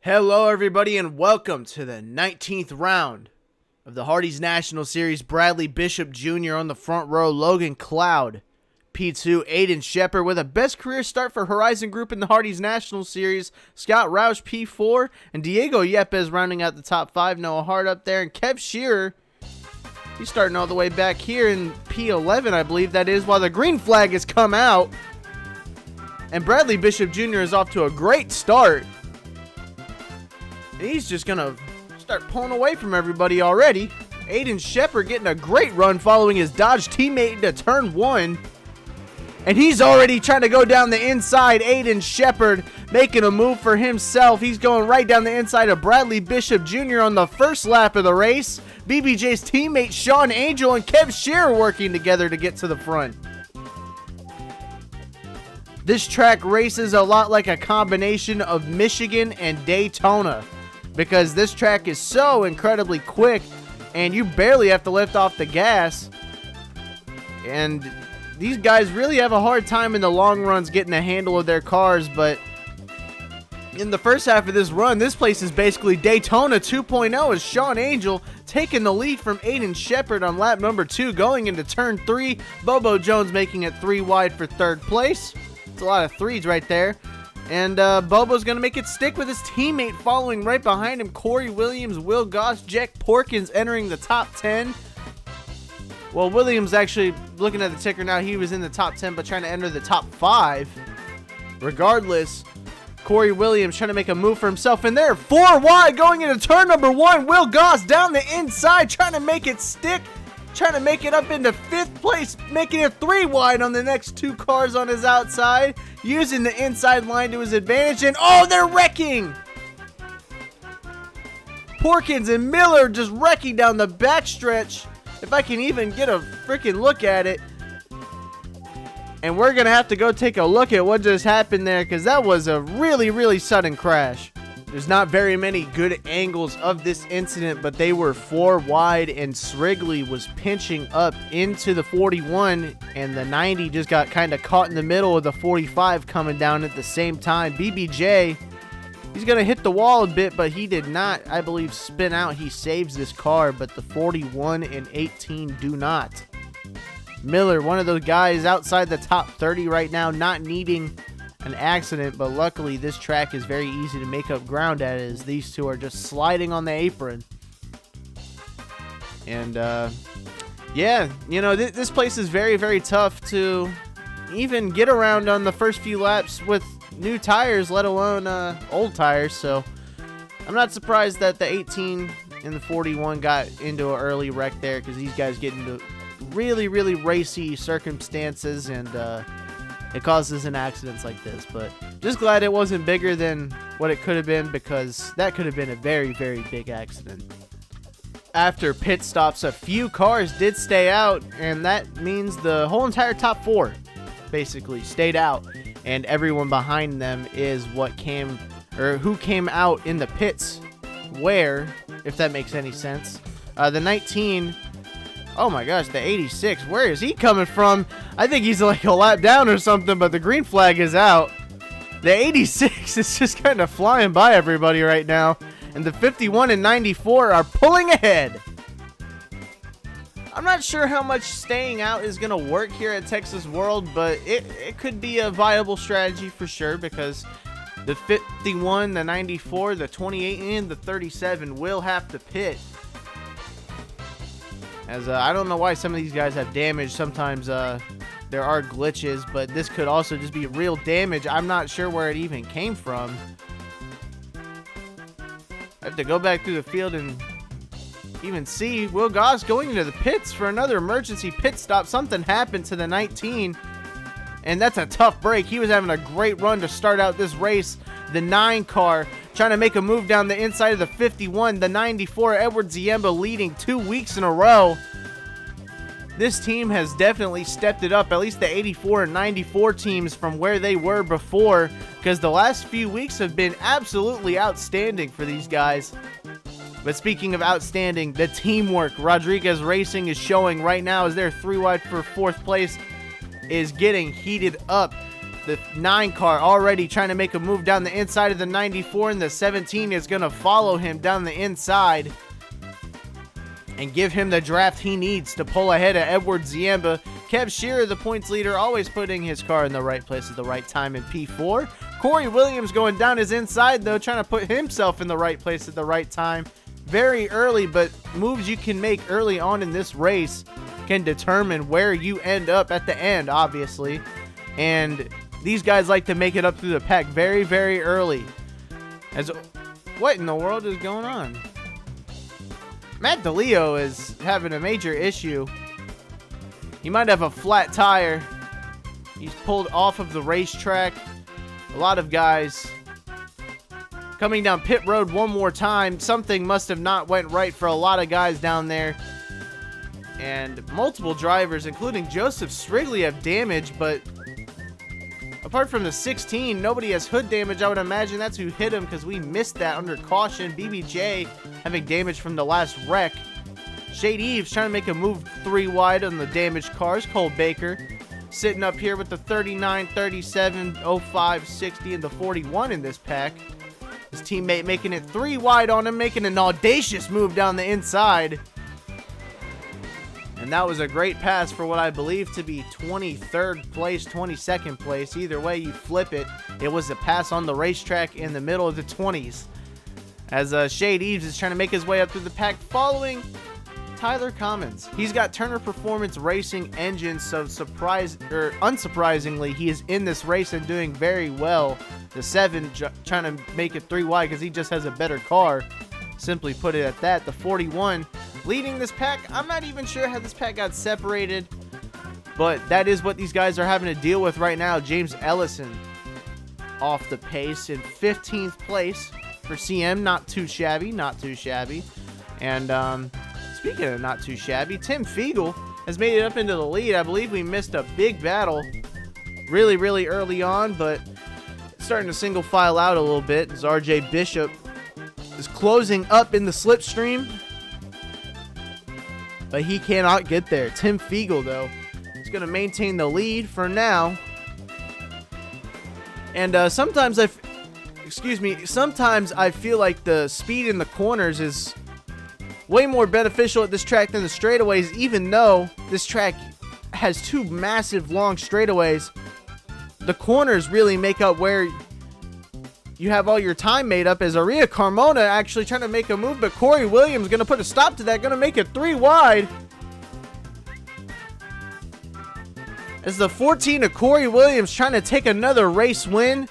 Hello everybody and welcome to the 19th round of the Hardee's National Series. Bradley Bishop Jr. on the front row, Logan Cloud, P2, Aiden Shepard with a best career start for Horizon Group in the Hardee's National Series, Scott Roush P4, and Diego Yepes rounding out the top 5, Noah Hart up there, and Kev Shearer, he's starting all the way back here in P11, I believe that is, while the green flag has come out, and Bradley Bishop Jr. is off to a great start. He's just going to start pulling away from everybody already. Aiden Shepard getting a great run following his Dodge teammate into turn 1. And he's already trying to go down the inside. Aiden Shepard making a move for himself. He's going right down the inside of Bradley Bishop Jr. on the first lap of the race. BBJ's teammate Sean Angel and Kev Shearer working together to get to the front. This track races a lot like a combination of Michigan and Daytona, because this track is so incredibly quick and you barely have to lift off the gas. And these guys really have a hard time in the long runs getting a handle of their cars, but in the first half of this run, this place is basically Daytona 2.0 as Sean Angel taking the lead from Aiden Shepard on lap number 2 going into turn 3. Bobo Jones making it 3 wide for third place. It's a lot of threes right there. And Bobo's going to make it stick with his teammate following right behind him. Corey Williams, Will Goss, Jack Porkins entering the top 10. Well, Williams actually, looking at the ticker now, he was in the top 10 but trying to enter the top 5. Regardless, Corey Williams trying to make a move for himself. And there, 4 wide going into turn number 1. Will Goss down the inside trying to make it stick. Trying to make it up into 5th place, making it 3 wide on the next 2 cars on his outside, using the inside line to his advantage, and oh, they're wrecking! Porkins and Miller just wrecking down the backstretch, if I can even get a freaking look at it. And we're going to have to go take a look at what just happened there, because that was a really, really sudden crash. There's not very many good angles of this incident, but they were 4 wide, and Srigley was pinching up into the 41, and the 90 just got kind of caught in the middle of the 45 coming down at the same time. BBJ, he's going to hit the wall a bit, but he did not, I believe, spin out. He saves this car, but the 41 and 18 do not. Miller, one of those guys outside the top 30 right now, not needing an accident, but luckily this track is very easy to make up ground at, as these two are just sliding on the apron. And yeah, you know, this place is very, very tough to even get around on the first few laps with new tires, let alone old tires. So I'm not surprised that the 18 and the 41 got into an early wreck there, because these guys get into really, really racy circumstances, and it causes an accidents like this. But just glad it wasn't bigger than what it could have been, because that could have been a very, very big accident. After pit stops, a few cars did stay out, and that means the whole entire top 4 basically stayed out, and everyone behind them is what came, or who came out in the pits where, if that makes any sense. The 19, oh my gosh, the 86, where is he coming from? I think he's like a lap down or something, but the green flag is out. The 86 is just kind of flying by everybody right now, and the 51 and 94 are pulling ahead. I'm not sure how much staying out is going to work here at Texas World, but it could be a viable strategy for sure, because the 51, the 94, the 28, and the 37 will have to pit. As I don't know why some of these guys have damage. Sometimes there are glitches, but this could also just be real damage. I'm not sure where it even came from. I have to go back through the field and even see. Will Goss going into the pits for another emergency pit stop. Something happened to the 19, and that's a tough break. He was having a great run to start out this race. The 9 car trying to make a move down the inside of the 51. The 94, Edward Ziemba, leading 2 weeks in a row. This team has definitely stepped it up, at least the 84 and 94 teams from where they were before, because the last few weeks have been absolutely outstanding for these guys. But speaking of outstanding, the teamwork Rodriguez Racing is showing right now as they're 3 wide for 4th place is getting heated up. The 9 car already trying to make a move down the inside of the 94, and the 17 is going to follow him down the inside and give him the draft he needs to pull ahead of Edward Ziemba. Kev Shearer, the points leader, always putting his car in the right place at the right time in P4. Corey Williams going down his inside, though, trying to put himself in the right place at the right time. Very early, but moves you can make early on in this race can determine where you end up at the end, obviously. And these guys like to make it up through the pack very, very early. What in the world is going on? Matt DeLeo is having a major issue. He might have a flat tire. He's pulled off of the racetrack. A lot of guys coming down pit road one more time. Something must have not went right for a lot of guys down there. And multiple drivers, including Joseph Strigley, have damage, but apart from the 16, nobody has hood damage. I would imagine that's who hit him because we missed that under caution. BBJ having damage from the last wreck. Shade Eves trying to make a move 3 wide on the damaged cars. Cole Baker sitting up here with the 39, 37, 05, 60, and the 41 in this pack. His teammate making it 3 wide on him, making an audacious move down the inside. And that was a great pass for what I believe to be 23rd place, 22nd place. Either way you flip it, it was a pass on the racetrack in the middle of the 20s. As Shade Eves is trying to make his way up through the pack following Tyler Commons. He's got Turner Performance Racing engine, so unsurprisingly, he is in this race and doing very well. The 7 trying to make it 3 wide because he just has a better car. Simply put it at that. The 41 leading this pack. I'm not even sure how this pack got separated, but that is what these guys are having to deal with right now. James Ellison off the pace in 15th place for CM. Not too shabby, not too shabby. And speaking of not too shabby, Tim Fiegel has made it up into the lead. I believe we missed a big battle really early on, but starting to single file out a little bit as RJ Bishop is closing up in the slipstream, but he cannot get there. Tim Fiegel, though, is going to maintain the lead for now. And sometimes I feel like the speed in the corners is way more beneficial at this track than the straightaways, even though this track has 2 massive long straightaways. The corners really make up where you have all your time made up, as Aria Carmona actually trying to make a move, but Corey Williams going to put a stop to that, going to make it 3 wide. As the 14 of Corey Williams trying to take another race win.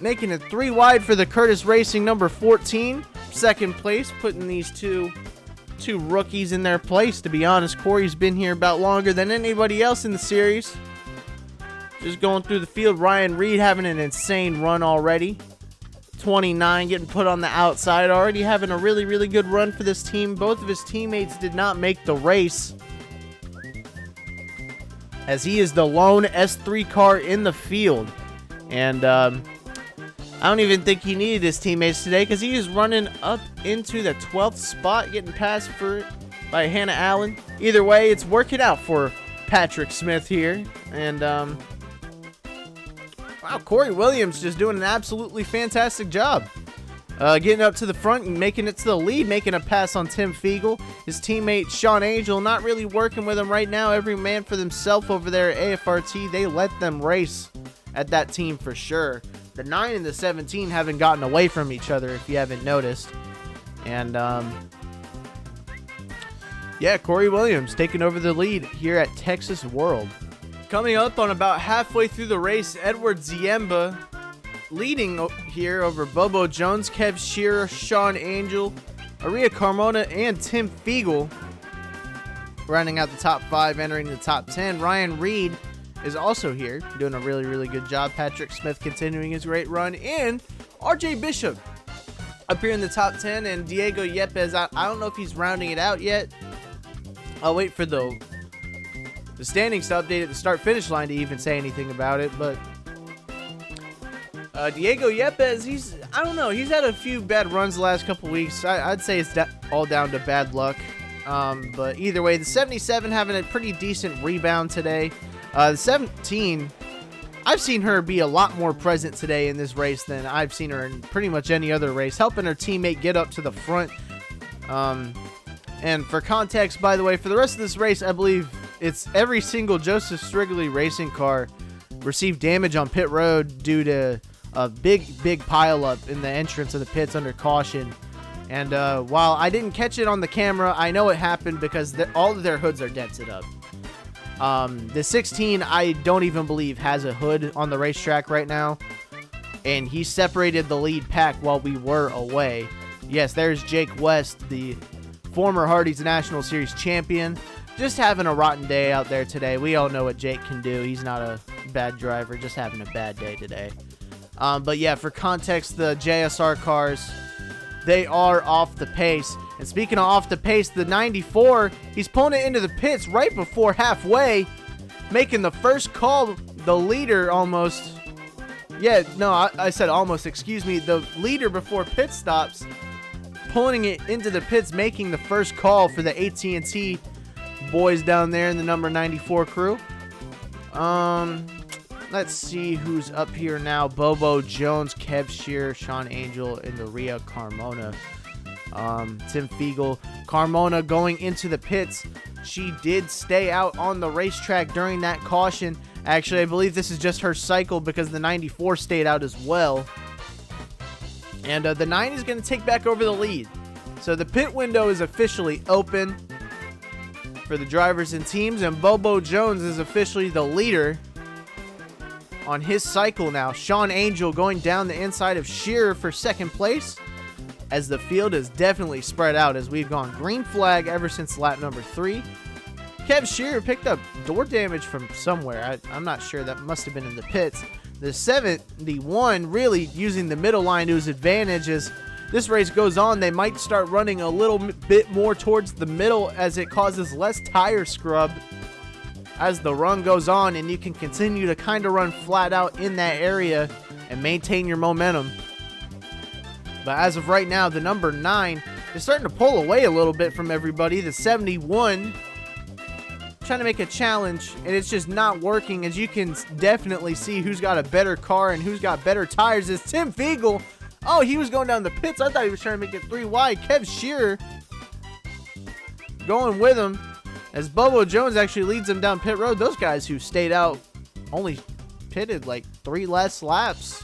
Making it 3 wide for the Curtis Racing number 14. Second place, putting these two rookies in their place, to be honest. Corey's been here about longer than anybody else in the series. Just going through the field, Ryan Reed having an insane run already. 29 getting put on the outside, already having a really good run for this team. Both of his teammates did not make the race, as he is the lone S3 car in the field. And I don't even think he needed his teammates today, because he is running up into the 12th spot, getting passed by Hannah Allen. Either way, it's working out for Patrick Smith here. And wow, Corey Williams just doing an absolutely fantastic job. Getting up to the front and making it to the lead, making a pass on Tim Fiegel. His teammate Sean Angel not really working with him right now. Every man for themselves over there at AFRT. They let them race at that team for sure. The 9 and the 17 haven't gotten away from each other, if you haven't noticed. And yeah, Corey Williams taking over the lead here at Texas World. Coming up on about halfway through the race, Edward Ziemba leading here over Bobo Jones, Kev Shearer, Sean Angel, Aria Carmona, and Tim Fiegel. Rounding out the top 5, entering the top 10. Ryan Reed is also here, doing a really good job. Patrick Smith continuing his great run. And RJ Bishop up here in the top 10. And Diego Yepes, I don't know if he's rounding it out yet. I'll wait for the standings to update at the start-finish line to even say anything about it. But Diego Yepes, I don't know. He's had a few bad runs the last couple weeks. I'd say it's all down to bad luck. But either way, the 77 having a pretty decent rebound today. The 17, I've seen her be a lot more present today in this race than I've seen her in pretty much any other race, helping her teammate get up to the front. And for context, by the way, for the rest of this race, I believe it's every single Joseph Strigley racing car received damage on pit road due to a big pileup in the entrance of the pits under caution. And while I didn't catch it on the camera, I know it happened because all of their hoods are dented up. The 16, I don't even believe has a hood on the racetrack right now. And he separated the lead pack while we were away. Yes, there's Jake West, the former Hardee's National Series champion. Just having a rotten day out there today. We all know what Jake can do. He's not a bad driver, just having a bad day today. But yeah, for context, the JSR cars, they are off the pace. And speaking of off the pace, the 94, he's pulling it into the pits right before halfway, making the first call, the leader almost. Yeah, no, I said almost, excuse me. The leader before pit stops, pulling it into the pits, making the first call for the AT&T boys down there in the number 94 crew. Let's see who's up here now. Bobo Jones, Kev Shearer, Sean Angel, and Maria Carmona. Tim Fiegel. Carmona going into the pits. She did stay out on the racetrack during that caution. Actually, I believe this is just her cycle because the 94 stayed out as well. And the 9 is going to take back over the lead. So the pit window is officially open for the drivers and teams. And Bobo Jones is officially the leader on his cycle now. Sean Angel going down the inside of Shearer for second place, as the field is definitely spread out as we've gone green flag ever since lap number 3. Kev Shearer picked up door damage from somewhere. I'm not sure. That must have been in the pits. The 71 really using the middle line to his advantage. As this race goes on, they might start running a little bit more towards the middle as it causes less tire scrub as the run goes on, and you can continue to kind of run flat out in that area and maintain your momentum. But as of right now, the number 9 is starting to pull away a little bit from everybody. The 71 trying to make a challenge, and it's just not working. As you can definitely see who's got a better car and who's got better tires is Tim Fiegel. Oh, he was going down the pits. I thought he was trying to make it 3 wide. Kev Shearer going with him as Bobo Jones actually leads him down pit road. Those guys who stayed out only pitted like 3 less laps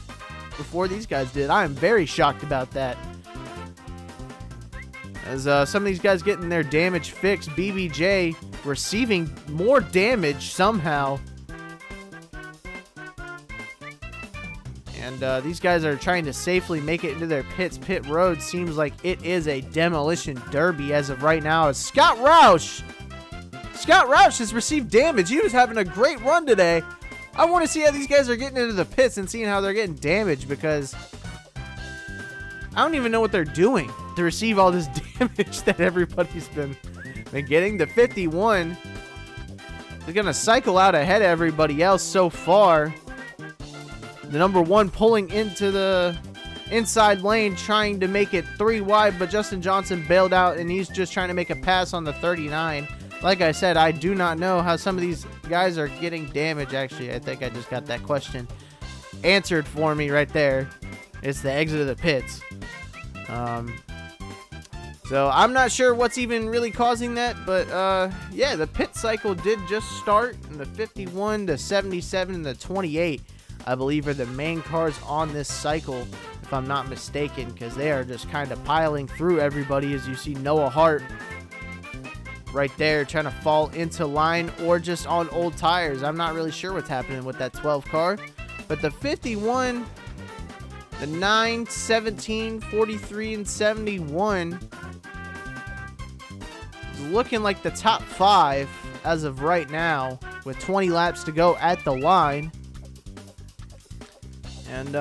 before these guys did. I am very shocked about that. As some of these guys getting their damage fixed. BBJ receiving more damage somehow. And these guys are trying to safely make it into their pits. Pit road seems like it is a demolition derby as of right now. As Scott Roush has received damage. He was having a great run today. I want to see how these guys are getting into the pits and seeing how they're getting damaged, because I don't even know what they're doing to receive all this damage that everybody's been getting. The 51 is going to cycle out ahead of everybody else so far. The number 1 pulling into the inside lane, trying to make it 3 wide, but Justin Johnson bailed out, and he's just trying to make a pass on the 39. Like I said, I do not know how some of these guys are getting damage. Actually, I think I just got that question answered for me right there. It's the exit of the pits. So I'm not sure what's even really causing that, but yeah, the pit cycle did just start. And the 51, the 77, and the 28, I believe, are the main cars on this cycle, if I'm not mistaken, because they are just kind of piling through everybody. As you see Noah Hart right there trying to fall into line, or just on old tires. I'm not really sure what's happening with that 12 car. But the 51, the 9, 17, 43, and 71 is looking like the top 5 as of right now, with 20 laps to go at the line. And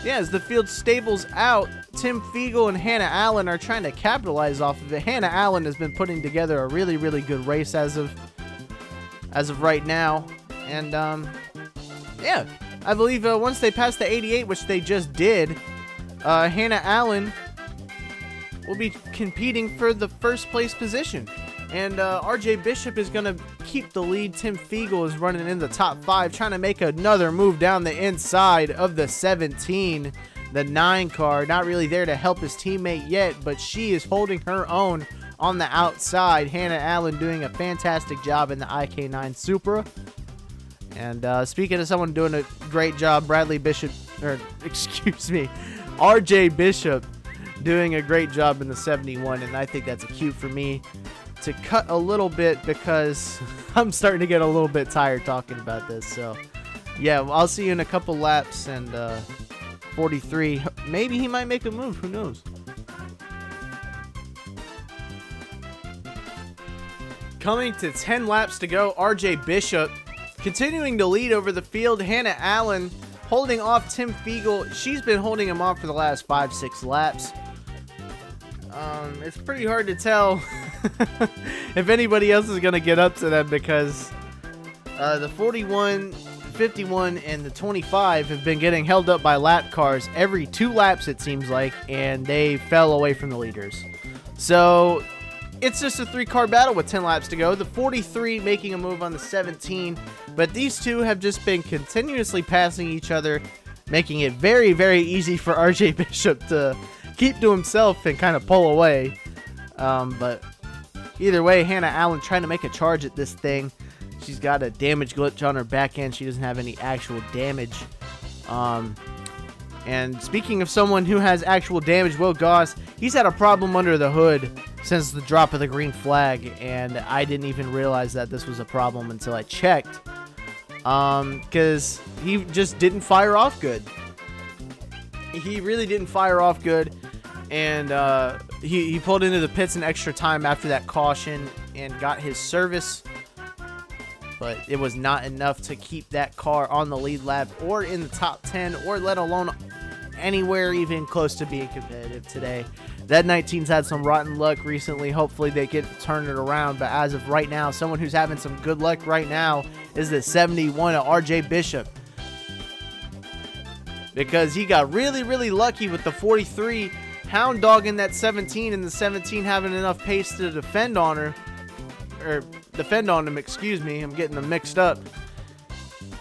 yeah, as the field stables out, Tim Fiegel and Hannah Allen are trying to capitalize off of it. Hannah Allen has been putting together a really, really good race as of right now. And yeah, I believe once they pass the 88, which they just did, Hannah Allen will be competing for the first place position. And RJ Bishop is going to keep the lead. Tim Fiegel is running in the top 5, trying to make another move down the inside of the 17. The 9 car, not really there to help his teammate yet, but she is holding her own on the outside. Hannah Allen doing a fantastic job in the IK9 Supra. And speaking of someone doing a great job, RJ Bishop doing a great job in the 71, and I think that's a cue for me to cut a little bit because I'm starting to get a little bit tired talking about this. So yeah, I'll see you in a couple laps. And 43, maybe he might make a move, who knows. Coming to 10 laps to go, RJ Bishop continuing to lead over the field. Hannah Allen holding off Tim Fiegel. She's been holding him off for the last 5-6 laps. It's pretty hard to tell if anybody else is going to get up to them because the 41, 51, and the 25 have been getting held up by lap cars every 2 laps, it seems like, and they fell away from the leaders. So it's just a 3-car battle with 10 laps to go. The 43 making a move on the 17, but these two have just been continuously passing each other, making it very, very easy for RJ Bishop to keep to himself and kind of pull away. But either way, Hannah Allen trying to make a charge at this thing. She's got a damage glitch on her back end. She doesn't have any actual damage. And speaking of someone who has actual damage, Will Goss, he's had a problem under the hood since the drop of the green flag, and I didn't even realize that this was a problem until I checked. Because he just didn't fire off good. He really didn't fire off good, and he pulled into the pits in extra time after that caution and got his service, but it was not enough to keep that car on the lead lap or in the top 10, or let alone anywhere even close to being competitive today. That 19's had some rotten luck recently. Hopefully they get to turn it around, but as of right now, someone who's having some good luck right now is the 71 of RJ Bishop, because he got really, really lucky with the 43 hound dogging that 17, and the 17 having enough pace to defend on her, or defend on him, excuse me, I'm getting them mixed up.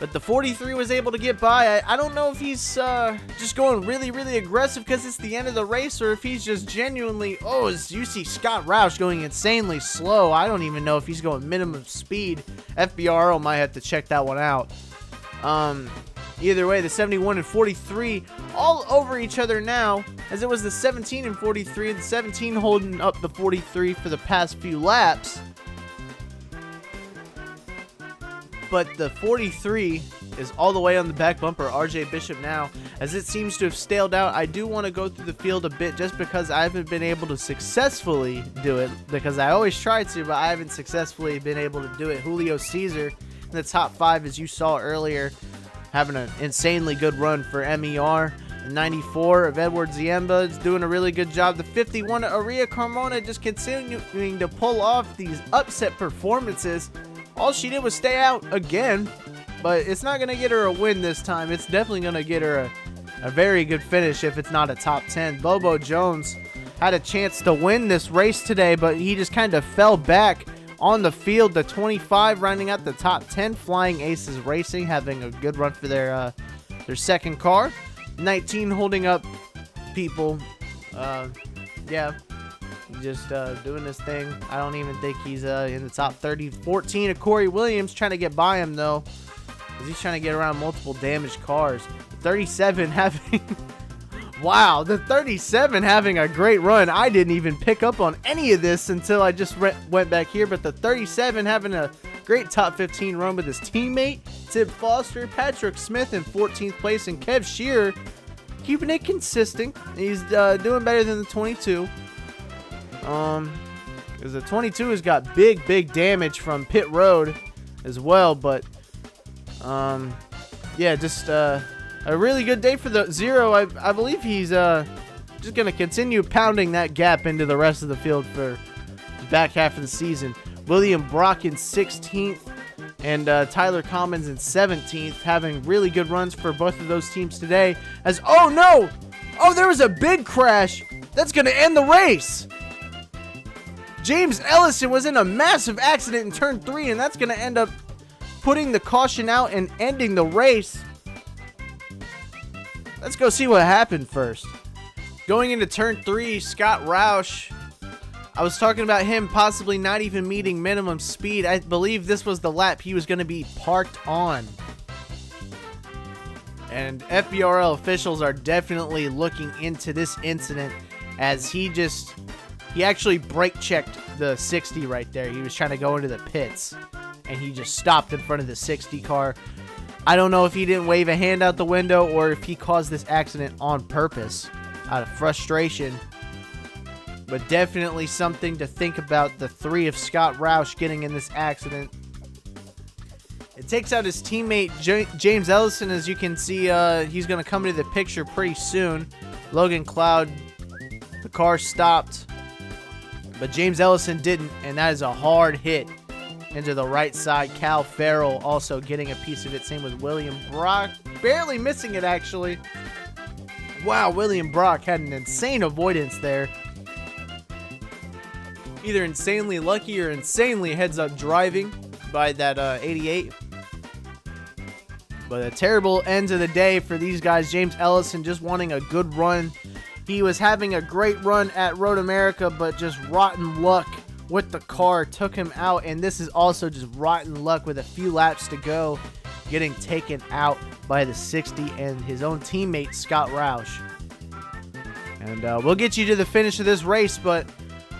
But the 43 was able to get by. I don't know if he's just going really, really aggressive because it's the end of the race, or if he's just genuinely, as you see Scott Roush going insanely slow. I don't even know if he's going minimum speed. FBRO might have to check that one out. Either way, the 71 and 43 all over each other now, as it was the 17 and 43, and the 17 holding up the 43 for the past few laps. But the 43 is all the way on the back bumper, RJ Bishop now, as it seems to have staled out. I do want to go through the field a bit just because I haven't been able to successfully do it, because I always try to, but I haven't successfully been able to do it. Julio Caesar in the top 5, as you saw earlier, having an insanely good run for MER. The 94 of Edward Ziemba is doing a really good job. The 51 of Aria Carmona just continuing to pull off these upset performances. All she did was stay out again, but it's not going to get her a win this time. It's definitely going to get her a very good finish if it's not a top 10. Bobo Jones had a chance to win this race today, but he just kind of fell back on the field. The 25 rounding out the top 10. Flying Aces Racing having a good run for their second car. 19 holding up people. Yeah. Just doing this thing. I don't even think he's in the top 30. 14 of Corey Williams trying to get by him though, because he's trying to get around multiple damaged cars. 37 having wow, the 37 having a great run. I didn't even pick up on any of this until I just went back here, but the 37 having a great top 15 run with his teammate Tib Foster. Patrick Smith in 14th place, and Kev Shearer keeping it consistent. He's doing better than the 22. Because the 22 has got big damage from pit road as well, but yeah, just a really good day for the 0. I believe he's just gonna continue pounding that gap into the rest of the field for the back half of the season. William Brock in 16th, and Tyler Commons in 17th, having really good runs for both of those teams today. As there was a big crash that's gonna end the race. James Ellison was in a massive accident in turn 3, and that's going to end up putting the caution out and ending the race. Let's go see what happened first. Going into turn 3, Scott Roush, I was talking about him possibly not even meeting minimum speed. I believe this was the lap he was going to be parked on. And FBRL officials are definitely looking into this incident, as he actually brake checked the 60 right there. He was trying to go into the pits, and he just stopped in front of the 60 car. I don't know if he didn't wave a hand out the window or if he caused this accident on purpose out of frustration. But definitely something to think about, the 3 of Scott Roush getting in this accident. It takes out his teammate James Ellison. As you can see, he's going to come into the picture pretty soon. Logan Cloud, the car stopped, but James Ellison didn't, and that is a hard hit into the right side. Cal Farrell also getting a piece of it. Same with William Brock, barely missing it actually. Wow, William Brock had an insane avoidance there. Either insanely lucky or insanely heads-up driving by that 88. But a terrible end to the day for these guys. James Ellison just wanting a good run. He was having a great run at Road America, but just rotten luck with the car took him out. And this is also just rotten luck with a few laps to go, getting taken out by the 60 and his own teammate, Scott Roush. And we'll get you to the finish of this race, but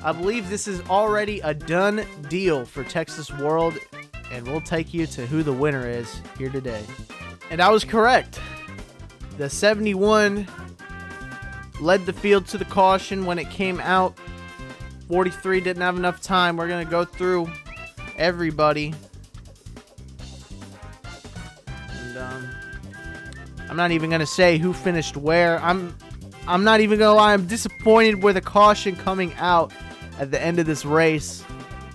I believe this is already a done deal for Texas World, and we'll take you to who the winner is here today. And I was correct. The 71 led the field to the caution when it came out. 43 didn't have enough time. We're going to go through everybody. And I'm not even going to say who finished where. I'm not even going to lie. I'm disappointed with a caution coming out at the end of this race,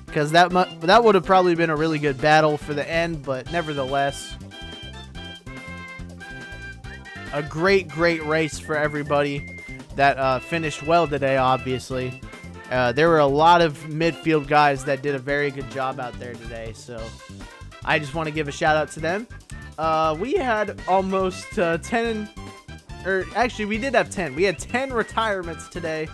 because that would have probably been a really good battle for the end, but nevertheless, a great race for everybody that finished well today. Obviously, there were a lot of midfield guys that did a very good job out there today, so I just want to give a shout out to them. We had almost 10, or actually we did have 10. We had 10 retirements today.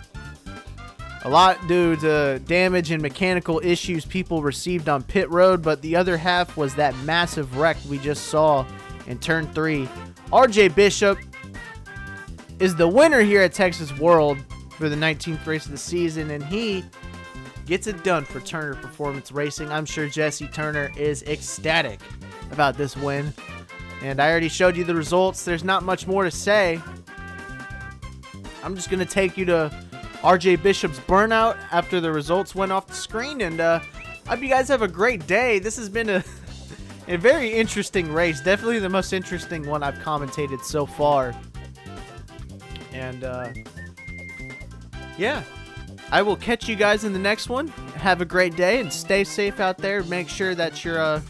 A lot due to damage and mechanical issues people received on pit road, but the other half was that massive wreck we just saw in turn 3. RJ Bishop is the winner here at Texas World for the 19th race of the season, and he gets it done for Turner Performance Racing. I'm sure Jesse Turner is ecstatic about this win, and I already showed you the results. There's not much more to say. I'm just going to take you to RJ Bishop's burnout after the results went off the screen, and I hope you guys have a great day. This has been a very interesting race, definitely the most interesting one I've commentated so far. And yeah, I will catch you guys in the next one. Have a great day and stay safe out there. Make sure that you're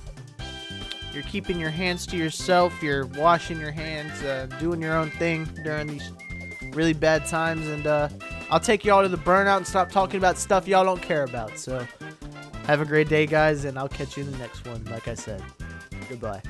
keeping your hands to yourself, you're washing your hands, doing your own thing during these really bad times, and I'll take y'all to the burnout and stop talking about stuff y'all don't care about. So have a great day, guys, and I'll catch you in the next one, like I said. Goodbye.